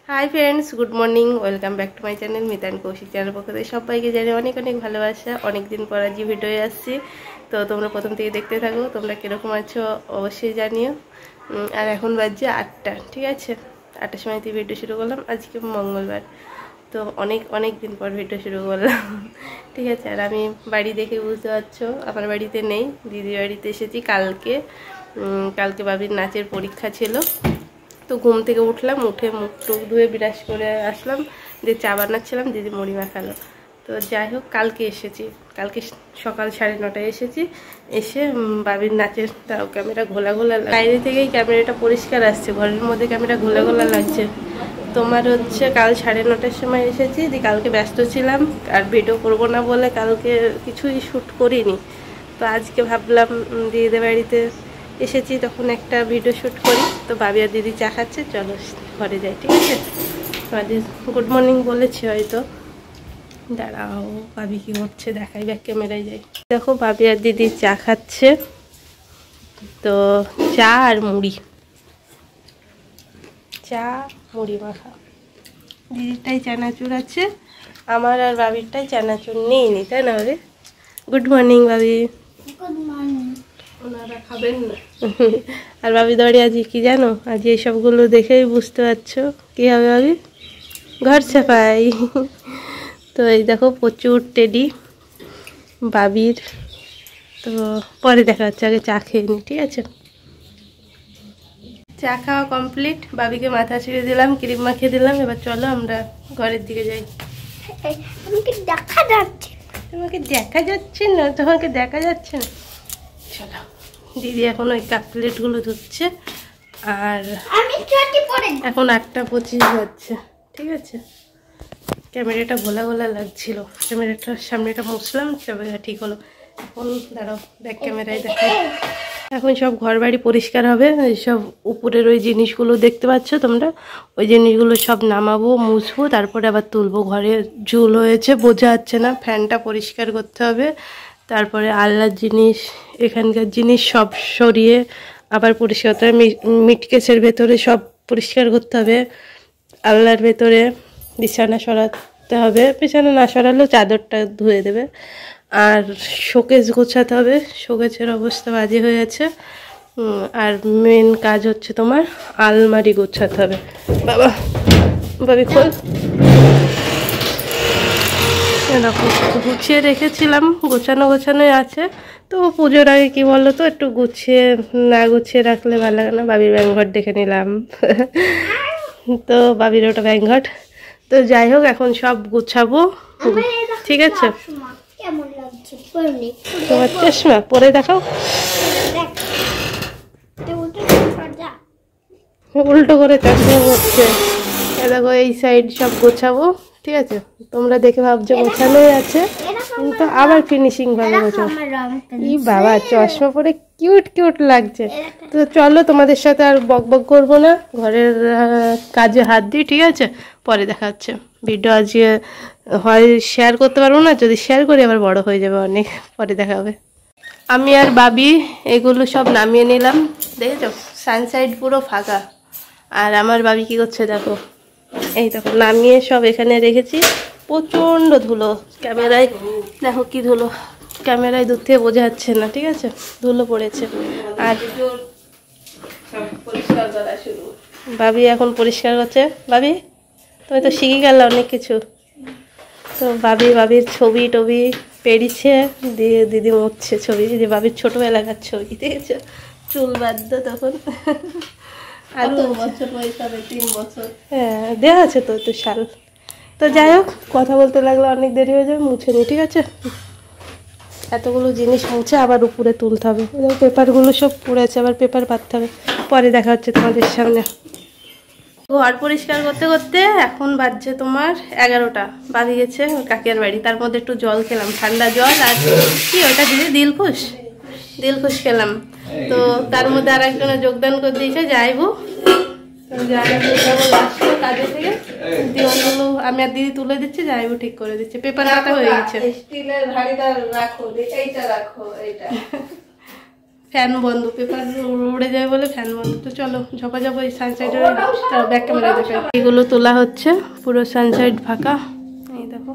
High friends, good morning. Welcome back to my channel Mita and Kaushik channel পক্ষ থেকে সবাইকে জানি অনেক অনেক ভালোবাসা। অনেকদিন পর আজকে ভিডিও আসছি, তো তোমরা প্রথম থেকে দেখতে থাকো। তোমরা কীরকম আছো অবশ্যই জানিও। আর এখন বাজছে 8টা, ঠিক আছে? 8টার সময় থেকে ভিডিও শুরু করলাম। আজকে মঙ্গলবার, তো অনেক দিন পর ভিডিও শুরু করলাম, ঠিক আছে? আর আমি বাড়ি দেখে বুঝতে পারছো আমার বাড়িতে নেই, দিদির বাড়িতে এসেছি কালকে। কালকে বাবির নাচের পরীক্ষা ছিল, তো ঘুম থেকে উঠলাম, উঠে মুখ টুক ধুয়ে বিরাজ করে আসলাম, দিয়ে চা বানাচ্ছিলাম, দিদি মুড়ি মাখালো। তো যাই হোক, কালকে এসেছি, কালকে সকাল 9:30টায় এসেছি। এসে বাবির নাচের ক্যামেরা ঘোলা ঘোলা, বাইরে থেকেই ক্যামেরাটা পরিষ্কার আসছে, ঘরের মধ্যে ক্যামেরা ঘোলা ঘোলা লাগছে। তোমার হচ্ছে কাল 9:30টার সময় এসেছি, দিয়ে কালকে ব্যস্ত ছিলাম আর ভিডিও করবো না বলে কালকে কিছুই শ্যুট করিনি। তো আজকে ভাবলাম দিদিদের বাড়িতে এসেছি, তখন একটা ভিডিও শ্যুট করি। তো বাবি আর দিদি চা খাচ্ছে, চলো ঘরে যাই, ঠিক আছে? তোমাদের গুড মর্নিং বলেছি হয়তো। দাঁড়াও, বাবি কি করছে দেখাই, ব্যাক ক্যামেরায় যাই। দেখো বাবি আর দিদি চা খাচ্ছে, তো চা আর মুড়ি, চা মুড়ি মাখা। দিদিরটাই চানাচুর আছে, আমার আর বাবিরটাই চানাচুর নেই, তাই না রে? গুড মর্নিং বাবি। Good morning. ওনারা খাবেন না। আর বাবি দৌড়ে আজ কি জানো, আজ এইসবগুলো দেখেই বুঝতে পারছো কী হবে বাবি, ঘর ছাপাই। তো এই দেখো প্রচুর টেডি বাবির। তো পরে দেখা যাচ্ছে, আগে চা খেয়ে নি, ঠিক আছে? চা খাওয়া কমপ্লিট, বাবিকে মাথা ছিঁড়ে দিলাম, ক্রিম মাখিয়ে দিলাম। এবার চলো আমরা ঘরের দিকে যাই। তোমাকে দেখা যাচ্ছে, তোমাকে দেখা যাচ্ছে না, তোমাকে দেখা যাচ্ছে না। চলো, দিদি এখন ওই কাপ প্লেটগুলো ধুচ্ছে, আর এখন 8:25 বাজছে, ঠিক আছে? ক্যামেরাটা ঘোলা ঘোলা লাগছিল, ক্যামেরাটার সামনেটা মুছলাম, ক্যামেরা ঠিক হলো। এখন দাঁড়াও, ব্যাক ক্যামেরায় দেখাই। এখন সব ঘর বাড়ি পরিষ্কার হবে, সব উপরের ওই জিনিসগুলো দেখতে পাচ্ছ তোমরা, ওই জিনিসগুলো সব নামাবো, মুছবো, তারপরে আবার তুলবো। ঘরে ঝুল হয়েছে, বোঝা যাচ্ছে না, ফ্যানটা পরিষ্কার করতে হবে। তারপরে আলনার জিনিস, এখানকার জিনিস সব সরিয়ে আবার পরিষ্কার করতে হবে। মিটকেসের ভেতরে সব পরিষ্কার করতে হবে, আলনার ভেতরে বিছানা সরাতে হবে, বিছানা না সরালেও চাদরটা ধুয়ে দেবে। আর শোকেস গোছাতে হবে, শোকেসের অবস্থা বাজে হয়ে আছে। আর মেন কাজ হচ্ছে তোমার আলমারি গোছাতে হবে। বাবা, বাবি খোল। গুছিয়ে রেখেছিলাম, গোছানোই আছে। তো পুজোর আগে কি বলো তো, একটু গুছিয়ে না গুছিয়ে রাখলে ভালো লাগে না। বাবির ব্যাংঘট দেখে নিলাম। তো বাবির ওটা ব্যাংঘট। তো যাই হোক, এখন সব গুছাবো, ঠিক আছে? তোমার চশমা পরে দেখাও, উল্টো করে চশমা পড়ছে। দেখো এই সাইড সব গোছাবো, ঠিক আছে? তোমরা দেখে ভাবছো গোছানোই আছে, কিন্তু আবার ফিনিশিং ভাবে গোছাবো। ই বাবা, চশমা পরে কিউট কিউট লাগছে। তো চলো, তোমাদের সাথে আর বক বক করবো না, ঘরের কাজে হাত দিই, ঠিক আছে? পরে দেখা হচ্ছে। ভিডিও আজকে হয় শেয়ার করতে পারবো না, যদি শেয়ার করি আবার বড় হয়ে যাবে অনেক, পরে দেখা হবে। আমি আর বাবি এগুলো সব নামিয়ে নিলাম, দেখেছো? সানসাইড পুরো ফাঁকা। আর আমার বাবি কি করছে দেখো, এই দেখো নামিয়ে সব এখানে রেখেছি। প্রচণ্ড ধুলো, ক্যামেরায় দেখো কি ধুলো, ক্যামেরায় দূর থেকে বোঝা যাচ্ছে না, ঠিক আছে? ধুলো পড়েছে। আর বাবি এখন পরিষ্কার করছে। বাবি, তুমি তো শিখে গেলে অনেক কিছু। তো বাবির ছবি টবি পেরিছে, দিয়ে দিদি মুছছে ছবি, যে বাবির ছোটোবেলাকার ছবি, ঠিক আছে? চুল বাঁধতো তখন, আর বছর বয়স হবে 3 বছর, হ্যাঁ দেওয়া আছে তো একটু শাল। তো যাই হোক, কথা বলতে লাগলে অনেক দেরি হয়ে যাবে, মুছে নি, ঠিক আছে? এতগুলো জিনিস মুছে আবার উপরে তুলতে হবে, পেপারগুলো সব পড়েছে, আবার পেপার পাততে হবে। পরে দেখা হচ্ছে তোমাদের সামনে। ঘর পরিষ্কার করতে করতে এখন বাজছে তোমার 11টা। বাবি গেছে কাকিয়ার বাড়ি, তার মধ্যে একটু জল খেলাম, ঠান্ডা জল। আর কি ওটা দিদি, দিলখুশ খেলাম। তো তার মধ্যে আর একজনে যোগদান করে দিয়েছে, যাইবো কাজে থেকে। অন্যগুলো আমি আর দিদি তুলে দিচ্ছি, যাইবো ঠিক করে দিচ্ছে, পেপার পাতা হয়ে গেছে। স্টিলের হাঁড়িটা রাখো, এইটা রাখো, এইটা ফ্যান বন্ধ, পেপার উড়ে যায় বলে ফ্যান বন্ধ। তো চলো ঝপাঝপ ওই সানসাইডের ব্যাক ক্যামেরা দেখে এগুলো তোলা হচ্ছে, পুরো সানসাইড ফাঁকা। এই দেখো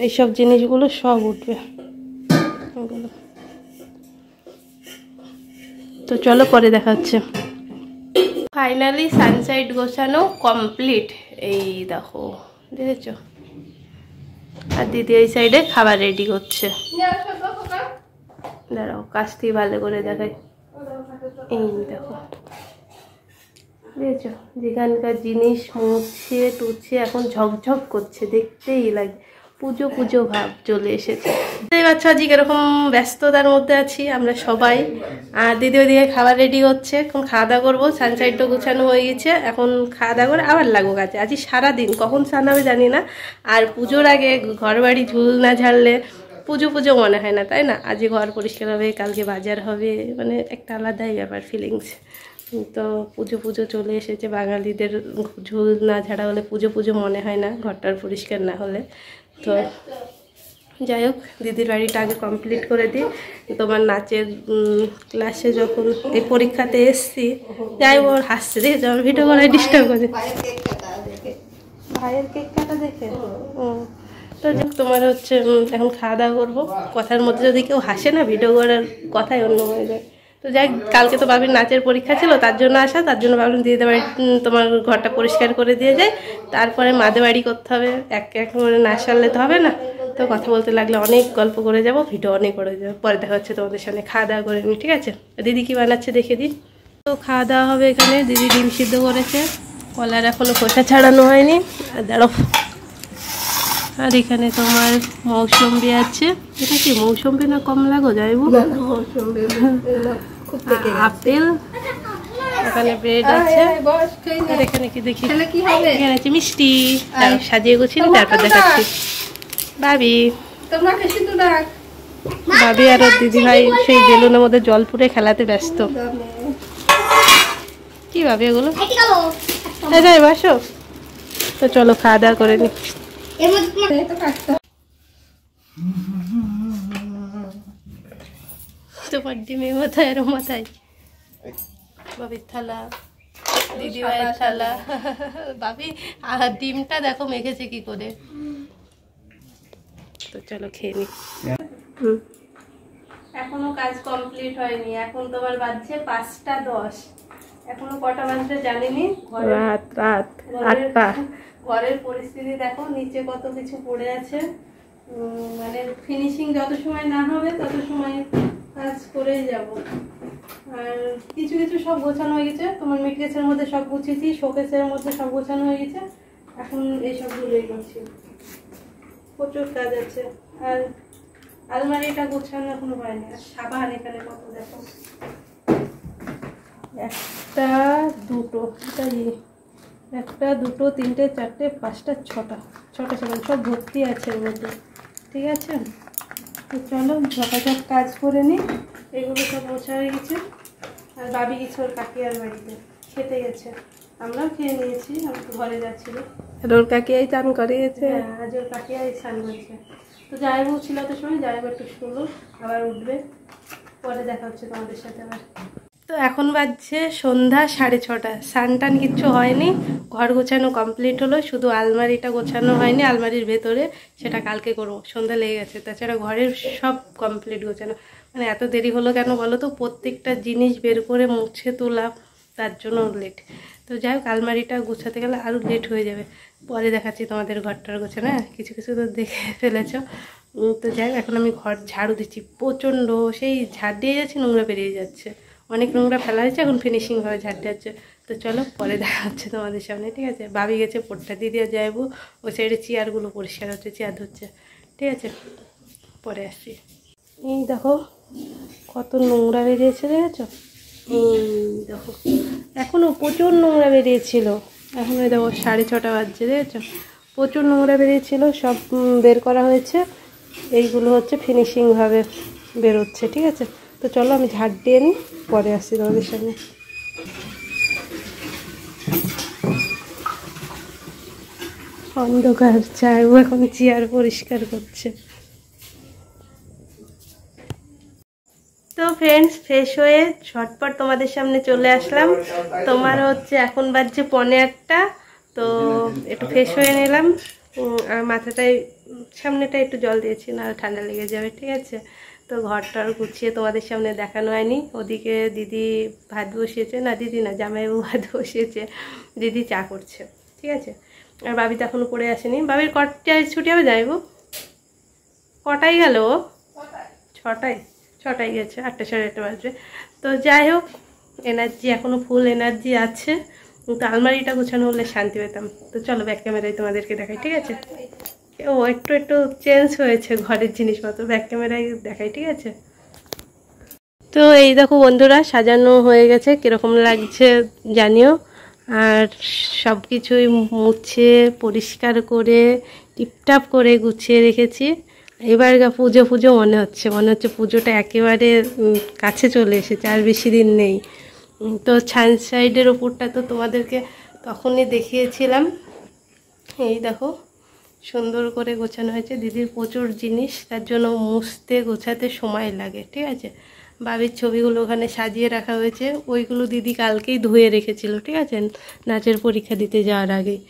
এইসব জিনিসগুলো সব উঠবে এগুলো। তো চলো পরে দেখা হচ্ছে। ফাইনালি সানসাইড গোছানো কমপ্লিট। এই দেখো দেখেছো, আর দিদি এই সাইডে খাবার রেডি করছে। দাঁড়াও কাছ থেকে ভালো করে দেখাই। এই দেখো বুঝেছো, যেখানকার জিনিস মুছে টুছে এখন ঝকঝক করছে, দেখতেই লাগে পুজো পুজো ভাব চলে এসেছে। দেখতে পাচ্ছ আজকে এরকম ব্যস্ততার মধ্যে আছি আমরা সবাই। আর দিদি ওইদিকে খাবার রেডি হচ্ছে, এখন খাওয়া দাওয়া করবো। সানসাইডটা গুছানো হয়ে গেছে, এখন খাওয়া দাওয়া করে আবার লাগবো কাছে। আজ সারাদিন কখন স্নান হবে জানি না। আর পুজোর আগে ঘর বাড়ি ঝুল না ঝাড়লে পুজো পুজো মনে হয় না, তাই না? আজকে ঘর পরিষ্কার হবে, কালকে বাজার হবে, মানে একটা আলাদাই ব্যাপার ফিলিংস। তো পুজো পুজো চলে এসেছে, বাঙালিদের ঝুল না ঝাড়া হলে পুজো পুজো মনে হয় না, ঘরটার পরিষ্কার না হলে। তো যাই হোক দিদির বাড়িটা আগে কমপ্লিট করে দিই। তোমার নাচের ক্লাসে যখন এই পরীক্ষাতে এসছি, যাই ওর হাসছে দেখে আমার ভিডিও করায় ডিস্টার্ব করে, ভাইয়ের কেক কাটা দেখে। তো তোমার হচ্ছে এখন খাওয়া দাওয়া করবো। কথার মধ্যে যদি কেউ হাসে না, ভিডিও করার কথাই অন্য হয়ে যায়। তো যাই, কালকে তো বাবির নাচের পরীক্ষা ছিল, তার জন্য আসা, তার জন্য ভাবলাম দিদিদের বাড়ি তোমার ঘরটা পরিষ্কার করে দিয়ে যায়, তারপরে মাদের বাড়ি করতে হবে। এক এক করে না সারলে তো হবে না। তো কথা বলতে লাগলে অনেক গল্প করে যাব, ভিডিও অনেক করে যাবো। পরে দেখা হচ্ছে তোমাদের সামনে। খাওয়া দাওয়া করে নিই, ঠিক আছে? দিদি কি বানাচ্ছে দেখে দিই। তো খাওয়া দাওয়া হবে এখানে। দিদি ডিম সিদ্ধ করেছে, কলার এখনও খোসা ছাড়ানো হয়নি। আর দাঁড়াও, আর এখানে তোমার মৌসম্বি আছে। এটা কি মৌসম্বি না কমলা গো? যাইবো আপেল, এখানে ব্রেড আছে। আর এখানে কি দেখি, এখানে আছে মিষ্টি। সাজিয়ে গুছিয়ে তারপর দেখাচ্ছি। ভাবি ভাবি আর ওর দিদি ভাই সেই বেলুনের মধ্যে জল পুরে খেলাতে ব্যস্ত। কি ভাবি এগুলো? যাই বাসো। তো চলো খাওয়া দাওয়া করে নি। তোমার ডিমের মাথায় আর মাথায় বাবির থালা, দিদি ভাইয়ের থালা। বাবি আর ডিমটা দেখো মেখেছে কি করে। তো চলো খেয়ে নি। এখনো কাজ কমপ্লিট হয়নি, এখন তোমার বাজছে 5টা 10। এখনো কটা বাজতে জানিনি। রাত 8টা। ঘরের পরিস্থিতি দেখো, নিচে কত কিছু পড়ে আছে। মানে ফিনিশিং যত সময় না হবে তত সময় কাজ করেই যাব। আর কিছু কিছু সব গোছানো হয়ে গেছে। তোমার মিটকেসের মধ্যে সব গুছিয়েছি, শোকেসের মধ্যে সব গোছানো হয়ে গেছে। এখন এই সবগুলোই করছি, প্রচুর কাজ আছে। আর আলমারিটা গোছানো এখনো হয়নি। আর সাবান এখানে কত দেখো, 1টা 2টো, 1টা 2টো 3টে 4টে 5টা 6টা সাবান সব ভর্তি আছে এর মধ্যে, ঠিক আছে? তো চলো ঝপাঝপ কাজ করে নিই। এগুলো সব মোছা হয়ে গেছে। আর বাবি গেছে ওর কাকিয়ার বাড়িতে, খেতে গেছে। আমরাও খেয়ে নিয়েছি, আমি তো ঘরে যাচ্ছিলো। ওর কাকিয়াই চান করে গেছে। আজ ওর কাকিয়াই স্নান করেছে। তো যাই বলছিল তো সময় যাই একটু শুলো, আবার উঠবে। পরে দেখা হচ্ছে তোমাদের সাথে আবার। তো এখন বাজছে সন্ধ্যা 6:30। স্নান টান কিচ্ছু হয়নি, ঘর গোছানো কমপ্লিট হলো, শুধু আলমারিটা গোছানো হয়নি আলমারির ভেতরে, সেটা কালকে করবো। সন্ধ্যা লেগে গেছে, তাছাড়া ঘরের সব কমপ্লিট গোছানো। মানে এত দেরি হলো কেন বলো তো? প্রত্যেকটা জিনিস বের করে মুছে তোলা, তার জন্য লেট। তো যাই হোক, আলমারিটা গোছাতে গেলে আরও লেট হয়ে যাবে। পরে দেখাচ্ছি তোমাদের ঘরটার গোছানো। হ্যাঁ, কিছু কিছু তো দেখে ফেলেছ। তো যাই হোক, এখন আমি ঘর ঝাড়ু দিচ্ছি প্রচণ্ড। সেই ঝাড় দিয়ে যাচ্ছি, নোংরা বেরিয়ে যাচ্ছে, অনেক নোংরা ফেলা হয়েছে, এখন ফিনিশিংভাবে ঝাড় যাচ্ছে। তো চলো পরে দেখা হচ্ছে তোমাদের সামনে, ঠিক আছে? ভাবি গেছে পোটটা দিয়ে দিয়ে যাইবো, ওই সাইডে চেয়ারগুলো পরিষ্কার হচ্ছে, চেয়ার ধরছে, ঠিক আছে? পরে আসছি। এই দেখো কত নোংরা বেরিয়েছে, দেখেছো? দেখো এখনও প্রচুর নোংরা বেরিয়েছিল। এখন ওই দেখো 6:30 বাজছে, দেখেছো? প্রচুর নোংরা বেরিয়েছিল, সব বের করা হয়েছে। এইগুলো হচ্ছে ফিনিশিংভাবে বেরোচ্ছে, ঠিক আছে? তো চলো আমি ঝাড় দিয়ে নিই, পরে আসছি তোমাদের সামনে। অন্ধকার চাই, ও এখন চেয়ার পরিষ্কার করছে। তো ফ্রেন্ডস, ফ্রেশ হয়ে ঝটপট তোমাদের সামনে চলে আসলাম। তোমার হচ্ছে এখন বাজছে 1:45। তো একটু ফ্রেশ হয়ে নিলাম, আর মাথাটায় সামনেটা একটু জল দিয়েছি, না ঠান্ডা লেগে যাবে, ঠিক আছে। তো ঘরটার গুছিয়ে তোমাদের সামনে দেখানো হয়নি। ওদিকে দিদি ভাত বসিয়েছে, না দিদি না, জামাইবাবু ভাত বসিয়েছে, দিদি চা করছে, ঠিক আছে। আর বাবি তো এখনও পড়ে আসেনি। বাবির কটায় ছুটি হবে জামাইবাবু? কটায় গেল? 6টায় গেছে, 8টা 8:30 বাজবে। তো যাই হোক, এনার্জি এখনও ফুল এনার্জি আছে। তো আলমারিটা গোছানো হলে শান্তি পেতাম। তো চলো ব্যাক ক্যামেরায় তোমাদেরকে দেখাই, ঠিক আছে। ও একটু চেঞ্জ হয়েছে ঘরের জিনিসপত্র, ব্যাক ক্যামেরায় দেখাই, ঠিক আছে। তো এই দেখো বন্ধুরা, সাজানো হয়ে গেছে, কীরকম লাগছে জানিও। আর সব কিছুই মুছে পরিষ্কার করে টিপটাপ করে গুছিয়ে রেখেছি। এবার পুজো মনে হচ্ছে পুজোটা একেবারে কাছে চলে এসেছে, আর বেশি দিন নেই। তো সানসাইডের ওপরটা তো তোমাদেরকে তখনই দেখিয়েছিলাম। এই দেখো সুন্দর করে গোছানো হয়েছে। দিদির প্রচুর জিনিস, তার জন্য মুছতে গোছাতে সময় লাগে, ঠিক আছে। বাবির ছবিগুলো ওখানে সাজিয়ে রাখা হয়েছে, ওইগুলো দিদি কালকেই ধুয়ে রেখেছিল, ঠিক আছে, নাচের পরীক্ষা দিতে যাওয়ার আগেই।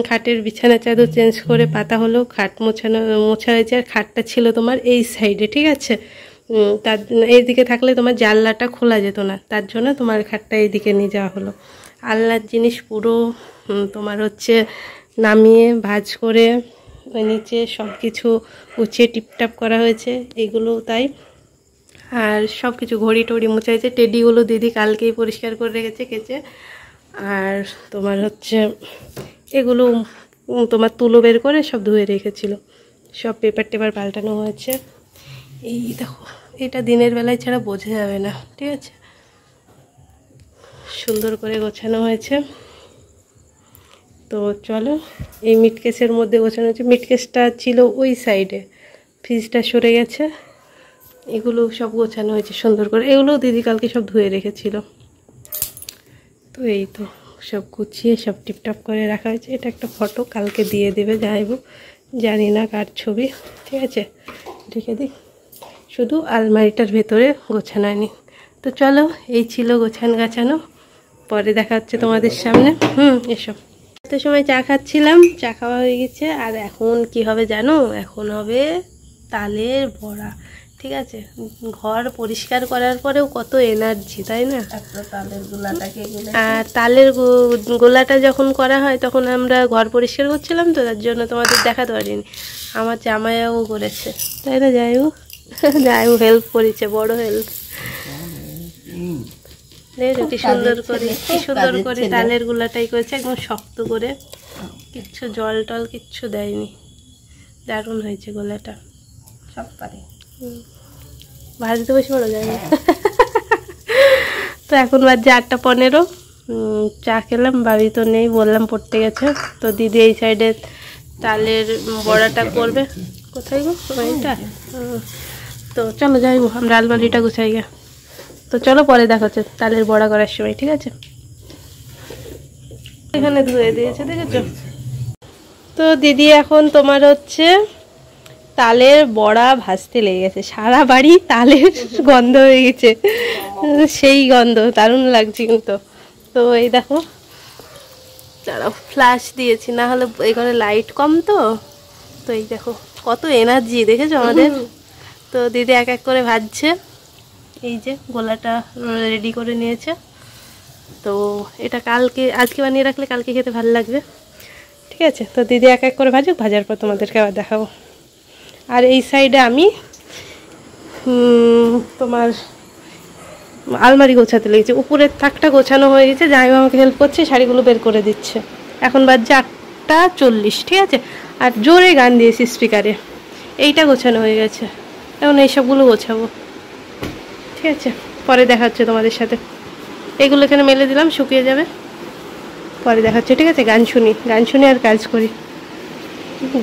খাটের বিছানা চাদর চেঞ্জ করে পাতা হলো, খাট মোছা হয়েছে। আর খাটটা ছিল তোমার এই সাইডে, ঠিক আছে। তার এইদিকে থাকলে তোমার জানলাটা খোলা যেত না, তার জন্য তোমার খাটটা এইদিকে নিয়ে যাওয়া হলো। আলনার জিনিস পুরো তোমার হচ্ছে নামিয়ে ভাঁজ করে ওই নিচে সব কিছু গুছিয়ে টিপটাপ করা হয়েছে, এগুলো তাই। আর সব কিছু ঘড়ি টড়ি মোছা হয়েছে। টেডিগুলো দিদি কালকেই পরিষ্কার করে রেখেছে কেচে। আর তোমার হচ্ছে এগুলো তোমার তুলো বের করে সব ধুয়ে রেখেছিল, সব পেপার টেপার পাল্টানো হয়েছে। এই দেখো, এটা দিনের বেলায় ছাড়া বোঝা যাবে না, ঠিক আছে। সুন্দর করে গোছানো হয়েছে। তো চলো, এই মিটকেসের মধ্যে গোছানো হয়েছে। মিটকেসটা ছিল ওই সাইডে, ফ্রিজটা সরে গেছে। এগুলো সব গোছানো হয়েছে সুন্দর করে, এগুলোও দিদি কালকে সব ধুয়ে রেখেছিল। তো এই তো সব গুছিয়ে সব টিপটাপ করে রাখা হয়েছে। এটা একটা ফটো কালকে দিয়ে দেবে যাইবো, জানি না কার ছবি, ঠিক আছে, রেখে দিই। শুধু আলমারিটার ভেতরে গোছানো হয়নি। তো চলো, এই ছিল গাছানো। পরে দেখা হচ্ছে তোমাদের সামনে। এসব এত সময় চা খাচ্ছিলাম, চা খাওয়া হয়ে গেছে। আর এখন কি হবে জানো? এখন হবে তালের বড়া, ঠিক আছে। ঘর পরিষ্কার করার পরেও কত এনার্জি, তাই না? আর তালের গোলাটা যখন করা হয় তখন আমরা ঘর পরিষ্কার করছিলাম, তো তার জন্য তোমাদের দেখাতে পারিনি। আমার জামাইবাবু করেছে, তাই না? জামাইবাবু হেল্প করেছে, বড় হেল্প। কি সুন্দর করে তালের গোলাটাই করেছে, একদম শক্ত করে, কিচ্ছু জল টল কিচ্ছু দেয়নি। দারুণ হয়েছে গোলাটা, সব পারে। ভাজতে বেশি বড় যায় না। তো এখন বাজছে 8:15। চা খেলাম, বাড়ি তো নেই, বললাম পড়তে গেছে। তো দিদি এই সাইডে তালের বড়াটা করবে। কোথায় গো এটা? তো চলো যাই, আমরা আলমারিটা গুছাই গে। তো চলো পরে দেখা হচ্ছে তালের বড়া করার সময়, ঠিক আছে। এখানে ধুয়ে দিয়েছে, দেখেছো? তো দিদি এখন তোমার হচ্ছে তালের বড়া ভাজতে লেগে গেছে। সারা বাড়ি তালের গন্ধ হয়ে গেছে, সেই গন্ধ দারুণ লাগছে কিন্তু। তো এই দেখো, দাঁড়াও, ফ্ল্যাশ দিয়েছি, না হলে এই ঘরে লাইট কম। তো এই দেখো কত এনার্জি, দেখেছো আমাদের। তো দিদি এক এক করে ভাজছে। এই যে গোলাটা রেডি করে নিয়েছে। তো এটা আজকে বানিয়ে রাখলে কালকে খেতে ভালো লাগবে, ঠিক আছে। তো দিদি এক এক করে ভাজুক, ভাজার পর তোমাদেরকে আবার দেখাবো। আর এই সাইডে আমি তোমার আলমারি গোছাতে লেগেছি। উপরের থাকটা গোছানো হয়ে গেছে, জামাইবাবু আমাকে হেল্প করছে, শাড়িগুলো বের করে দিচ্ছে। এখন বাজছে 8:40, ঠিক আছে। আর জোরে গান দিয়েছি স্পিকারে। এইটা গোছানো হয়ে গেছে, এখন এইসবগুলো গোছাবো, ঠিক আছে। পরে দেখা হচ্ছে তোমাদের সাথে। এগুলো এখানে মেলে দিলাম, শুকিয়ে যাবে, পরে দেখা হচ্ছে, ঠিক আছে। গান শুনি আর কাজ করি।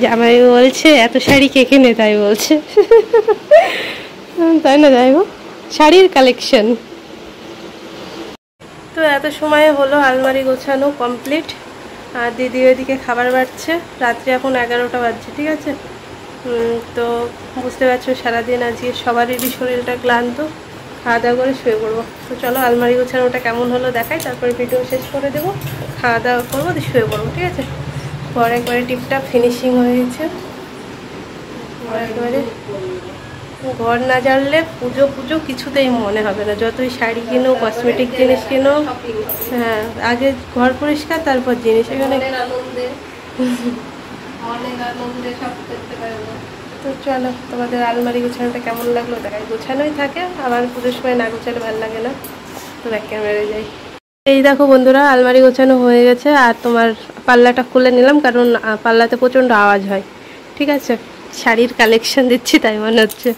জামাই বলছে এত শাড়ি কে কেনে, তাই বলছে। তাই না, যাই হোক, শাড়ির কালেকশন। তো এত সময় হলো আলমারি গোছানো কমপ্লিট। আর দিদি ওইদিকে খাবার বাড়ছে। রাত্রে এখন 11টা বাজছে, ঠিক আছে। তো বুঝতে পারছো সারাদিন আজকে সবারই শরীরটা ক্লান্ত। খাওয়া দাওয়া করে শুয়ে পড়বো। তো চলো আলমারি গোছানোটা কেমন হলো দেখাই, তারপরে ভিডিও শেষ করে দেবো, খাওয়া দাওয়া করবো, দিয়ে শুয়ে পড়বো, ঠিক আছে। পরে একবারে টিপটাপ ফিনিশিং হয়ে গেছে। একেবারে ঘর না জানলে পুজো পুজো কিছুতেই মনে হবে না, যতই শাড়ি কিনো, কসমেটিক জিনিস কিনো। হ্যাঁ, আগে ঘর পরিষ্কার তারপর জিনিস। এখানে তো চলো তোমাদের আলমারি গোছানোটা কেমন লাগলো দেখাই। গোছানোই থাকে, আবার পুজোর সময় না গোছালে ভালো লাগে না, তো ব্যাক ক্যামেরায় যাই। এই দেখো বন্ধুরা, আলমারি গোছানো হয়ে গেছে। আর তোমার পাল্লাটা খুলে নিলাম, কারণ পাল্লাতে প্রচণ্ড আওয়াজ হয়, ঠিক আছে। শাড়ির কালেকশন দিচ্ছি তাই মনে হচ্ছে।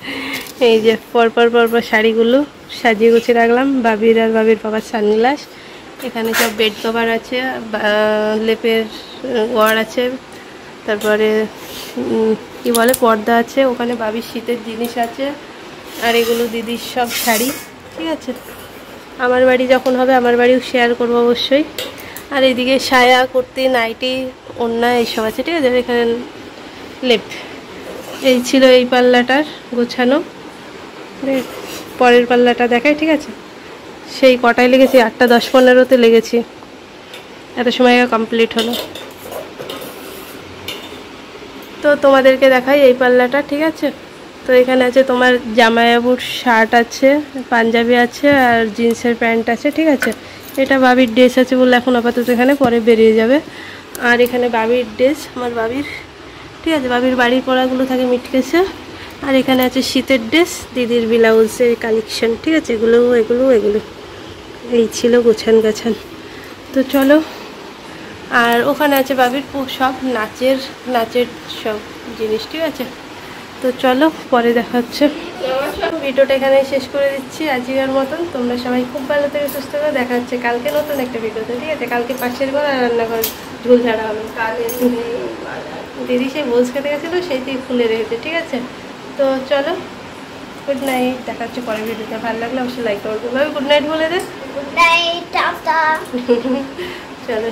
এই যে পরপর পরপর শাড়িগুলো সাজিয়ে গুছিয়ে রাখলাম। বাবির আর বাবির বাবার সানগ্লাস, এখানে সব বেড কভার আছে, লেপের ওয়ার আছে, তারপরে কি বলে পর্দা আছে, ওখানে বাবির শীতের জিনিস আছে। আর এগুলো দিদির সব শাড়ি, ঠিক আছে। আমার বাড়ি যখন হবে আমার বাড়িও শেয়ার করবো অবশ্যই। আর এইদিকে সায়া, কুর্তি, নাইটি, ওড়না এইসব আছে, ঠিক আছে। এখানে লেপ। এই ছিল এই পাল্লাটার গোছানো। পরের পাল্লাটা দেখাই, ঠিক আছে। সেই কটায় লেগেছি, 8টা 10-15তে লেগেছি, এত সময় কমপ্লিট হলো। তো তোমাদেরকে দেখাই এই পাল্লাটা, ঠিক আছে। তো এখানে আছে তোমার জামাইবাবুর শার্ট আছে, পাঞ্জাবি আছে, আর জিন্সের প্যান্ট আছে, ঠিক আছে। এটা বাবির ড্রেস আছে বলে এখন আপাতত এখানে, পরে বেরিয়ে যাবে। আর এখানে বাবির ড্রেস, আমার বাবির, ঠিক আছে। বাবির বাড়ির পড়াগুলো থাকে মিটকেসে। আর এখানে আছে শীতের ড্রেস, দিদির ব্লাউজের কালেকশন, ঠিক আছে। এগুলো এই ছিল গোছান গাছান। তো চলো, আর ওখানে আছে বাবির সব নাচের সব জিনিস, ঠিক আছে। তো চলো পরে দেখা হচ্ছে। ভিডিওটা এখানে শেষ করে দিচ্ছি আজকের মতন। তোমরা সবাই খুব ভালো থেকে সুস্থ করে দেখা হচ্ছে কালকে নতুন একটা ভিডিওতে, ঠিক আছে। কালকে পাশের ঘর আর রান্নাঘর ঝুল ঝাড়া হবে। দিদি সেই বোঝ খেতে গেছিলো, সেইটাই খুলে রেখেছে, ঠিক আছে। তো চলো, গুড নাইট, দেখা হচ্ছে পরের ভিডিওতে। ভালো লাগলে অবশ্যই লাইক করবো। গুড নাইট বলে দে। Good night, tata. চলো।